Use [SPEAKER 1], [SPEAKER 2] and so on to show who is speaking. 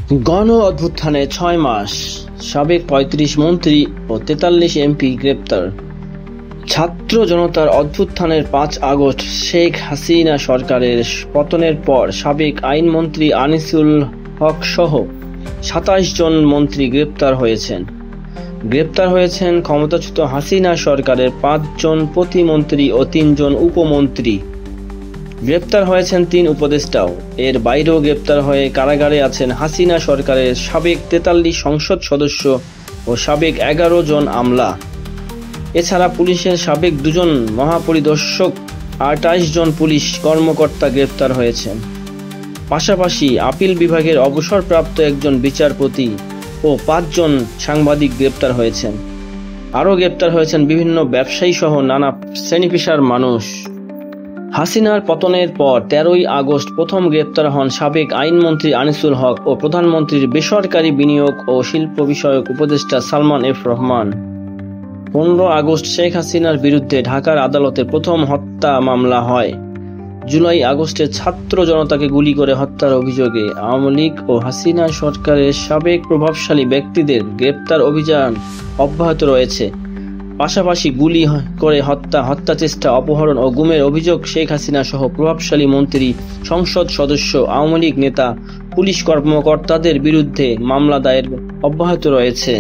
[SPEAKER 1] গণ অভ্যুত্থানে ৬ মাস, সাবেক ৩৫ মন্ত্রী ও ৪৩ এমপি গ্রেপ্তার। ছাত্র জনতার অভ্যুত্থানের ৫ আগস্ট শেখ হাসিনা সরকারের পতনের পর সাবেক আইনমন্ত্রী আনিসুল হক সহ ২৭ জন মন্ত্রী গ্রেপ্তার হয়েছেন ক্ষমতাচ্যুত হাসিনা সরকারের ৫ জন প্রতিমন্ত্রী ও ৩ জন উপমন্ত্রী। গ্রেপ্তার হয়েছেন ৩ উপদেষ্টাও। এর বাইরেও গ্রেপ্তার হয়ে কারাগারে আছেন হাসিনা সরকারের সাবেক ৪৩ সংসদ সদস্য ও সাবেক ১১ জন আমলা। এছাড়া পুলিশের সাবেক ২ জন মহাপরিদর্শক, ২৮ জন পুলিশ কর্মকর্তা গ্রেপ্তার হয়েছেন। পাশাপাশি আপিল বিভাগের অবসরপ্রাপ্ত একজন বিচারপতি ও ৫ জন সাংবাদিক গ্রেপ্তার হয়েছেন। আরও গ্রেপ্তার হয়েছেন বিভিন্ন ব্যবসায়ী সহ নানা শ্রেণীপেশার মানুষ। হাসিনার পতনের পর ১৩ই আগস্ট প্রথম গ্রেপ্তার হন সাবেক আইনমন্ত্রী আনিসুল হক ও প্রধানমন্ত্রীর বেসরকারি বিনিয়োগ ও শিল্প বিষয়ক উপদেষ্টা সালমান এফ রহমান। ১৫ আগস্ট শেখ হাসিনার বিরুদ্ধে ঢাকার আদালতে প্রথম হত্যা মামলা হয়। জুলাই আগস্টে ছাত্র জনতাকে গুলি করে হত্যার অভিযোগে আওয়ামী লীগ ও হাসিনা সরকারের সাবেক প্রভাবশালী ব্যক্তিদের গ্রেপ্তার অভিযান অব্যাহত রয়েছে। পাশাপাশি গুলি করে হত্যাচেষ্টা, অপহরণ ও গুমের অভিযোগ শেখ হাসিনা সহ প্রভাবশালী মন্ত্রী, সংসদ সদস্য, আওয়ামী লীগ নেতা, পুলিশ কর্মকর্তাদের বিরুদ্ধে মামলা দায়ের অব্যাহত রয়েছে।